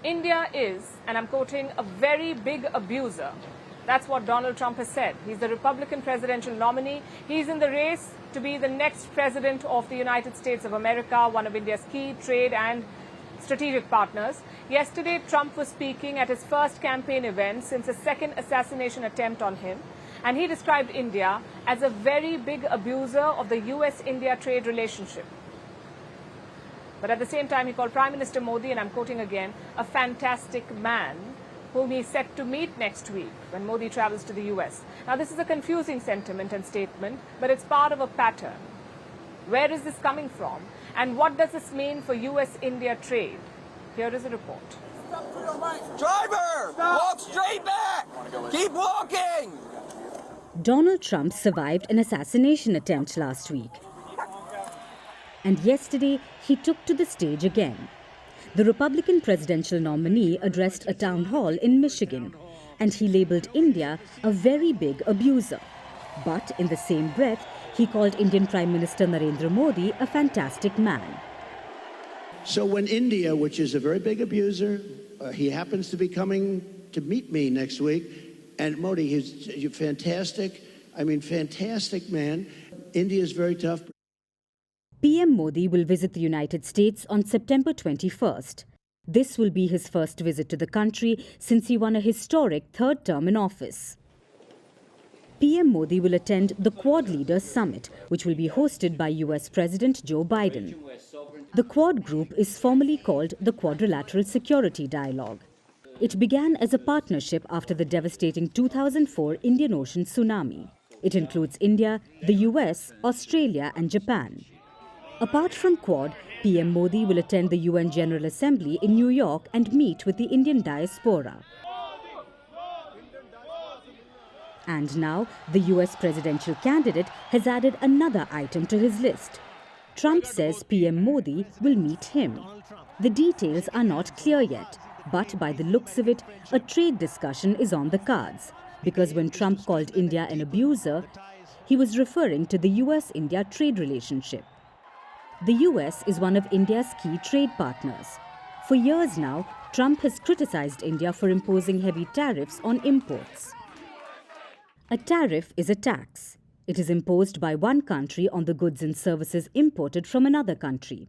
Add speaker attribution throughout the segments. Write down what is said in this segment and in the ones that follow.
Speaker 1: India is, and I'm quoting, a very big abuser. That's what Donald Trump has said. He's the Republican presidential nominee. He's in the race to be the next president of the United States of America, one of India's key trade and strategic partners. Yesterday, Trump was speaking at his first campaign event since a second assassination attempt on him. And he described India as a very big abuser of the US-India trade relationship. But at the same time, he called Prime Minister Modi, and I'm quoting again, a fantastic man whom he's set to meet next week when Modi travels to the US. Now, this is a confusing sentiment and statement, but it's part of a pattern. Where is this coming from? And what does this mean for US-India trade? Here is a report.
Speaker 2: Driver, walk straight back. Keep walking.
Speaker 3: Donald Trump survived an assassination attempt last week. And yesterday, he took to the stage again. The Republican presidential nominee addressed a town hall in Michigan, and he labeled India a very big abuser. But in the same breath, he called Indian Prime Minister Narendra Modi a fantastic man.
Speaker 4: So when India, which is a very big abuser, he happens to be coming to meet me next week, and Modi, he's fantastic, fantastic man. India is very tough.
Speaker 3: PM Modi will visit the United States on September 21st. This will be his first visit to the country since he won a historic third term in office. PM Modi will attend the Quad Leaders Summit, which will be hosted by US President Joe Biden. The Quad group is formally called the Quadrilateral Security Dialogue. It began as a partnership after the devastating 2004 Indian Ocean tsunami. It includes India, the US, Australia and Japan. Apart from Quad, PM Modi will attend the UN General Assembly in New York and meet with the Indian diaspora. And now, the US presidential candidate has added another item to his list. Trump says PM Modi will meet him. The details are not clear yet, but by the looks of it, a trade discussion is on the cards. Because when Trump called India an abuser, he was referring to the US-India trade relationship. The US is one of India's key trade partners. For years now, Trump has criticized India for imposing heavy tariffs on imports. A tariff is a tax. It is imposed by one country on the goods and services imported from another country.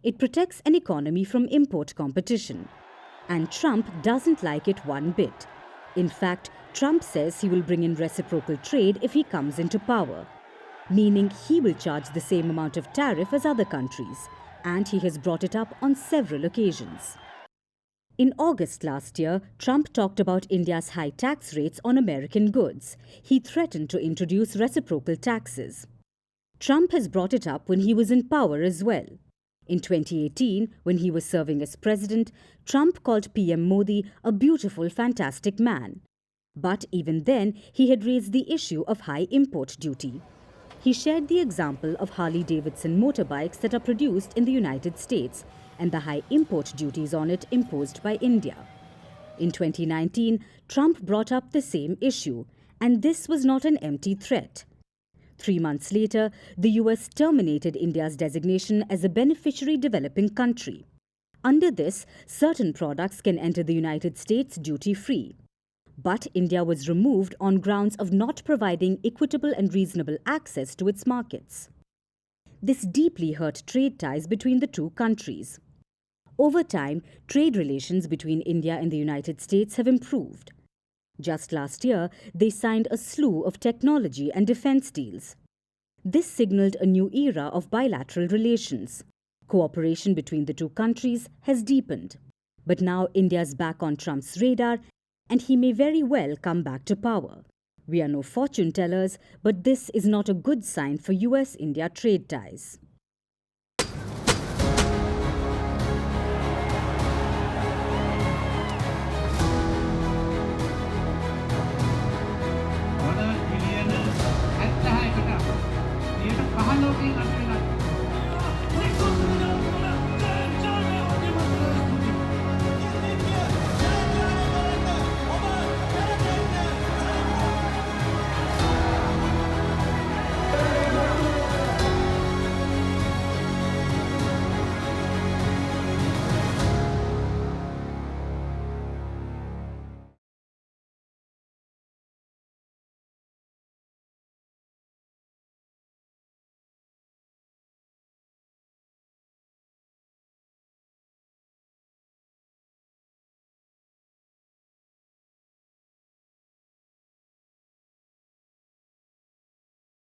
Speaker 3: It protects an economy from import competition. And Trump doesn't like it one bit. In fact, Trump says he will bring in reciprocal trade if he comes into power, meaning he will charge the same amount of tariff as other countries, and he has brought it up on several occasions. In August last year, Trump talked about India's high tax rates on American goods. He threatened to introduce reciprocal taxes. Trump has brought it up when he was in power as well. In 2018, when he was serving as president, Trump called PM Modi a beautiful, fantastic man. But even then, he had raised the issue of high import duty. He shared the example of Harley-Davidson motorbikes that are produced in the United States and the high import duties on it imposed by India. In 2019, Trump brought up the same issue, and this was not an empty threat. 3 months later, the US terminated India's designation as a beneficiary developing country. Under this, certain products can enter the United States duty-free. But India was removed on grounds of not providing equitable and reasonable access to its markets. This deeply hurt trade ties between the two countries. Over time, trade relations between India and the United States have improved. Just last year, they signed a slew of technology and defense deals. This signaled a new era of bilateral relations. Cooperation between the two countries has deepened. But now India's back on Trump's radar, and he may very well come back to power. We are no fortune tellers, but this is not a good sign for US-India trade ties.